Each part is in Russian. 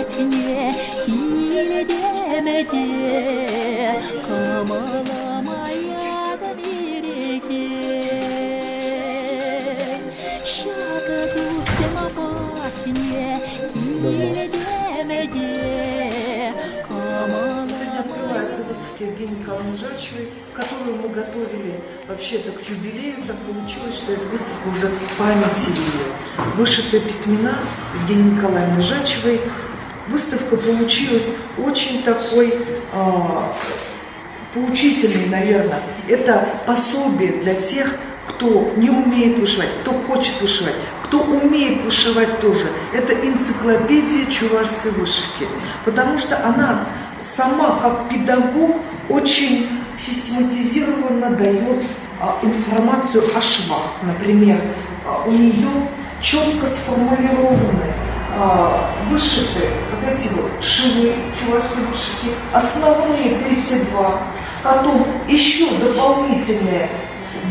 sabahatine hile demedi kamalamaya da birike şagadu sabahatine hile demedi Открывается выставка Евгении Николаевны Жачевой, которую мы готовили вообще-то к юбилею. Так получилось, что эта выставка уже в памяти ее. Вышитые письмена Евгении Николаевны Жачевой. Выставка получилась очень такой поучительной, наверное. Это пособие для тех, кто не умеет вышивать, кто хочет вышивать, кто умеет вышивать тоже. Это энциклопедия чувашской вышивки, потому что она сама, как педагог, очень систематизированно дает информацию о швах. Например, у нее четко сформулированы, вышиты вот эти вот швы чувашской вышивки, основные 32, потом еще дополнительные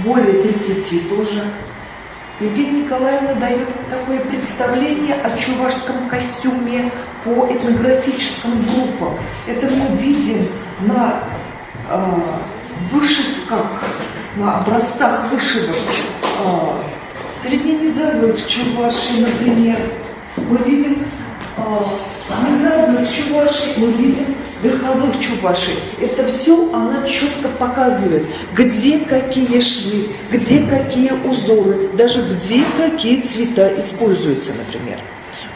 более 30 тоже. Евгения Николаевна дает такое представление о чувашском костюме по этнографическим группам. Это мы видим на вышивках, на образцах вышивок средненизовых чувашей, например. Мы видим низовых чувашей, мы видим верховых чувашей. Это все она четко показывает, где какие швы, где какие узоры, даже где какие цвета используются, например.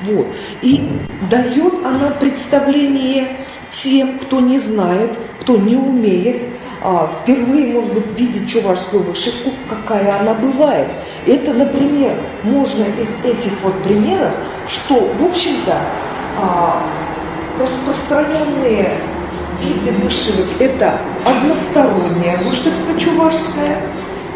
Вот. И дает она представление тем, кто не знает, кто не умеет, впервые, может быть, видеть чувашскую вышивку, какая она бывает. Это, например, можно из этих вот примеров, что, в общем-то, распространенные виды вышивок – это односторонняя вышивка чувашская,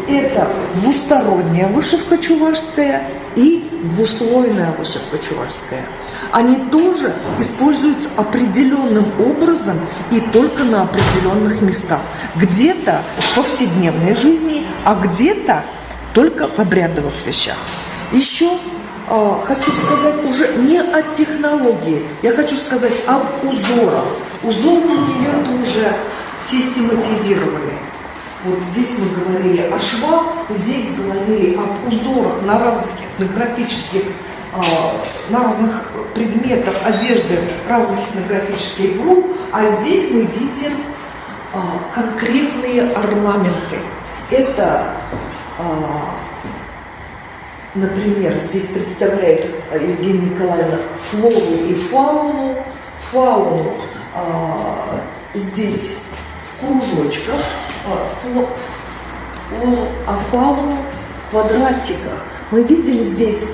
это двусторонняя вышивка чувашская и двуслойная вышивка чувашская. Они тоже используются определенным образом и только на определенных местах. Где-то в повседневной жизни, а где-то только в обрядовых вещах. Еще хочу сказать уже не о технологии, я хочу сказать об узорах. Узоры у нее тоже систематизированы. Вот здесь мы говорили о швах, здесь говорили об узорах на разных этнографических, на разных предметах одежды разных этнографических групп, а здесь мы видим конкретные орнаменты. Это, например, здесь представляет Евгения Николаевна флору и фауну. Фауну здесь в кружочках, а фауну в квадратиках. Мы видим здесь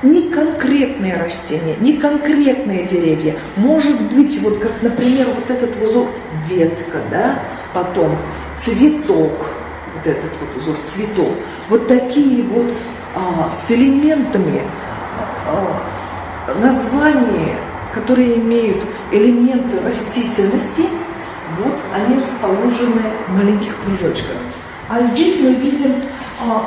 не конкретные растения, не конкретные деревья. Может быть, вот как, например, вот этот узор ветка, да, потом цветок, вот этот вот узор цветок. Вот такие вот с элементами названия, которые имеют элементы растительности, вот они расположены в маленьких кружочках. А здесь мы видим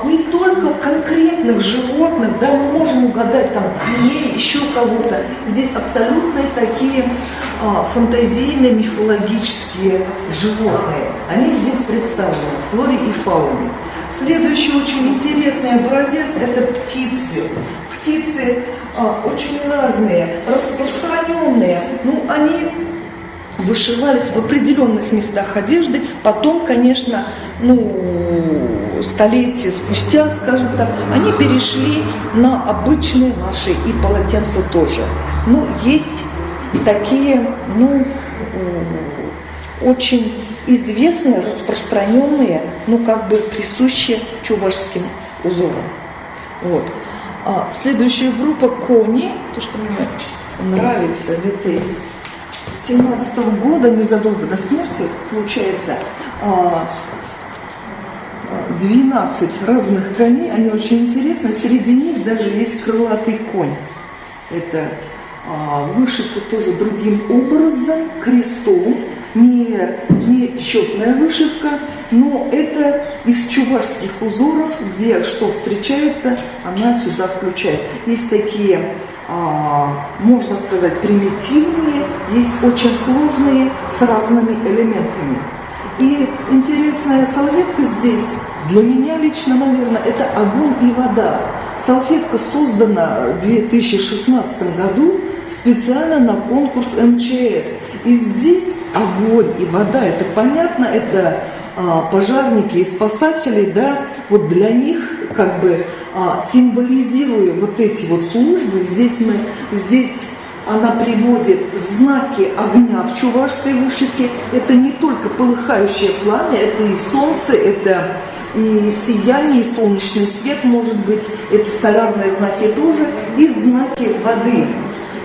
не только конкретных животных, да, мы можем угадать там или еще кого-то. Здесь абсолютно такие фантазийные, мифологические животные. Они здесь представлены в флоре и фауне. Следующий очень интересный образец – это птицы. Птицы очень разные, распространенные. Ну, они вышивались в определенных местах одежды, потом, конечно, столетия спустя, скажем так, они перешли на обычные наши и полотенца тоже. Но есть такие, очень известные, распространенные, как бы присущие чувашским узорам. Вот. Следующая группа кони, то, что мне нравится в этой 17-го года, незадолго до смерти, получается, 12 разных коней, они очень интересны. Среди них даже есть крылатый конь. Это вышито тоже другим образом, крестом, не счетная вышивка, но это из чувашских узоров, где что встречается, она сюда включает. Есть такие можно сказать, примитивные, есть очень сложные с разными элементами. И интересная салфетка здесь, для меня лично, наверное, это огонь и вода. Салфетка создана в 2016 году специально на конкурс МЧС. И здесь огонь и вода, это понятно, это пожарники и спасатели, да, вот для них как бы символизируя вот эти вот службы, здесь она приводит знаки огня в чувашской вышивке. Это не только полыхающее пламя, это и солнце, это и сияние, и солнечный свет, может быть, это солярные знаки тоже, и знаки воды.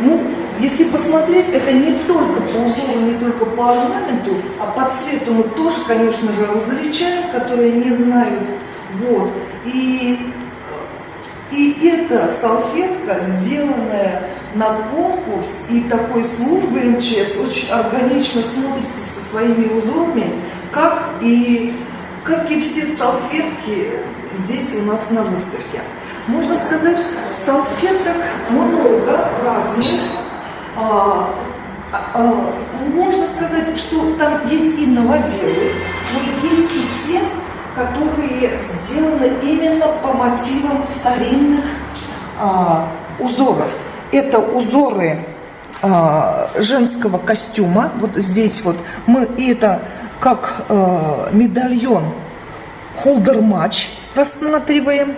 Ну, если посмотреть, это не только по узору, не только по орнаменту, а по цвету мы тоже, конечно же, различаем, которые не знают. Вот. И эта салфетка, сделанная на конкурс и такой службы МЧС, очень органично смотрится со своими узорами, как и все салфетки здесь у нас на выставке. Можно сказать, салфеток много разных. Можно сказать, что там есть и новоделы, но есть и те, которые сделаны именно по мотивам старинных узоров. Это узоры женского костюма. Вот здесь вот это как медальон холдер-матч рассматриваем.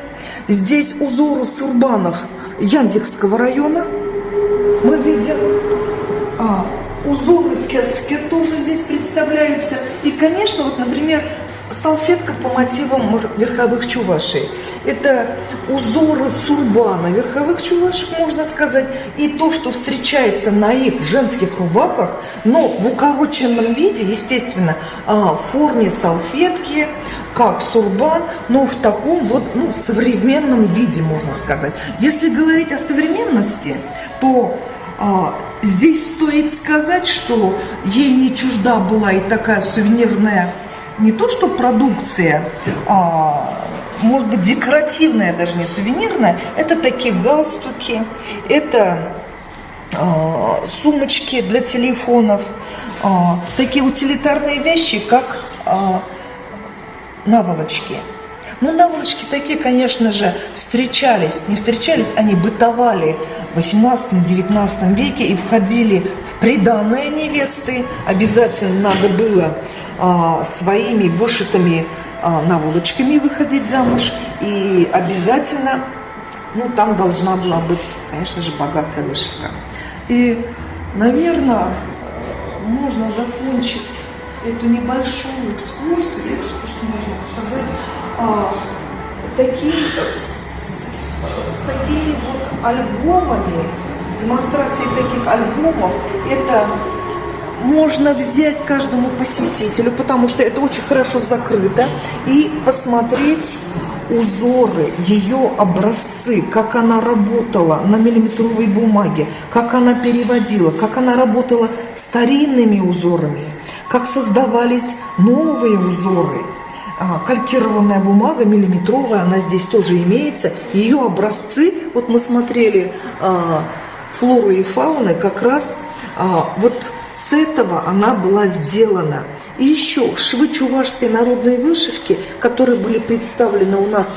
Здесь узоры сурбанов Яндекского района мы видим. Узоры кеске тоже здесь представляются. И, конечно, вот, например, салфетка по мотивам верховых чувашей. Это узоры сурбана верховых чувашек, можно сказать, и то, что встречается на их женских рубахах, но в укороченном виде, естественно, в форме салфетки, как сурбан, но в таком вот современном виде, можно сказать. Если говорить о современности, то здесь стоит сказать, что ей не чужда была и такая сувенирная, не то что продукция, может быть, декоративная, даже не сувенирная, это такие галстуки, это сумочки для телефонов, такие утилитарные вещи, как наволочки. Ну, наволочки такие, конечно же, не встречались, они бытовали в 18-19 веке и входили в приданое невесты. Обязательно надо было своими вышитыми наволочками выходить замуж. И обязательно, там должна была быть, конечно же, богатая вышивка. И, наверное, можно закончить эту небольшую экскурсию, можно сказать, с такими вот альбомами, с демонстрацией таких альбомов. Это можно взять каждому посетителю, потому что это очень хорошо закрыто, и посмотреть узоры, ее образцы, как она работала на миллиметровой бумаге, как она переводила, как она работала старинными узорами, как создавались новые узоры. Калькированная бумага, миллиметровая, она здесь тоже имеется. Ее образцы, вот мы смотрели флору и фауны, как раз вот с этого она была сделана. И еще швы чувашской народной вышивки, которые были представлены у нас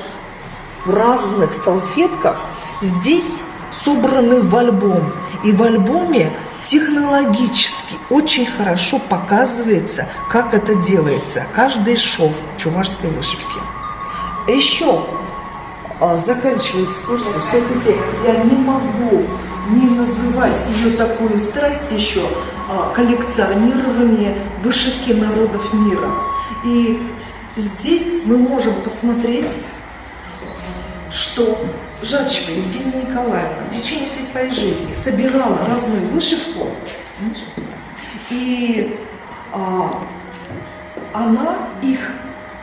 в разных салфетках, здесь собраны в альбом. И в альбоме технологически очень хорошо показывается, как это делается. Каждый шов чувашской вышивки. Еще, заканчивая экскурсию, все-таки я не могу не называть ее такую страсть еще коллекционирование вышивки народов мира. И здесь мы можем посмотреть, что Жачева Евгения Николаевна в течение всей своей жизни собирала разную вышивку, и она их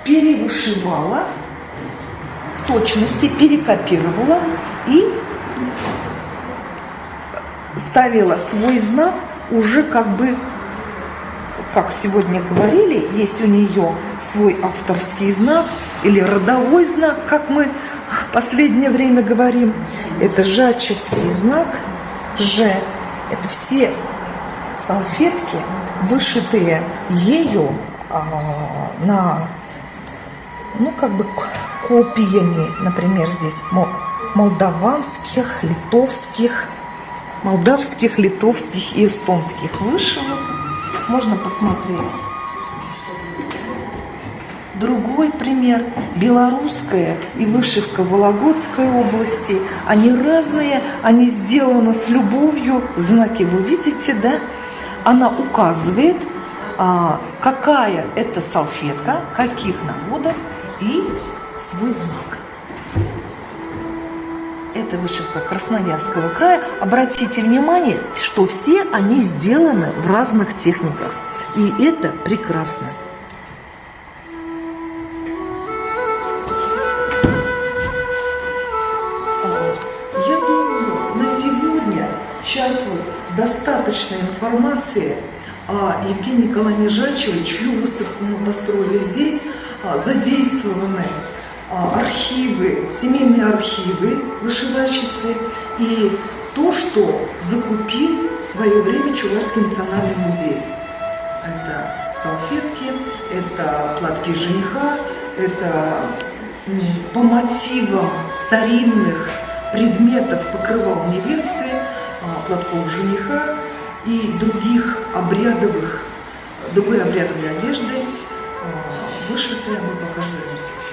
перевышивала в точности, перекопировала и ставила свой знак уже как сегодня говорили, есть у нее свой авторский знак или родовой знак, как мы в последнее время говорим. Это жачевский знак же это все салфетки, вышитые ею на, ну, как бы копиями, например, здесь молдавских, литовских и эстонских вышивок. Можно посмотреть. Другой пример. Белорусская и вышивка Вологодской области. Они разные, они сделаны с любовью. Знаки вы видите, да? Она указывает, какая это салфетка, каких наводов и свой знак. Это вышивка Красноярского края. Обратите внимание, что все они сделаны в разных техниках. И это прекрасно. Я думаю, на сегодня сейчас вот достаточно информации о Евгении Николаевне Жачевой, чью выставку мы построили здесь. Задействованы архивы, семейные архивы вышивальщицы и то, что закупил в свое время Чувашский национальный музей. Это салфетки, это платки жениха, это по мотивам старинных предметов покрывал невесты, платков жениха и другой обрядовой одежды, вышитые мы показываем здесь.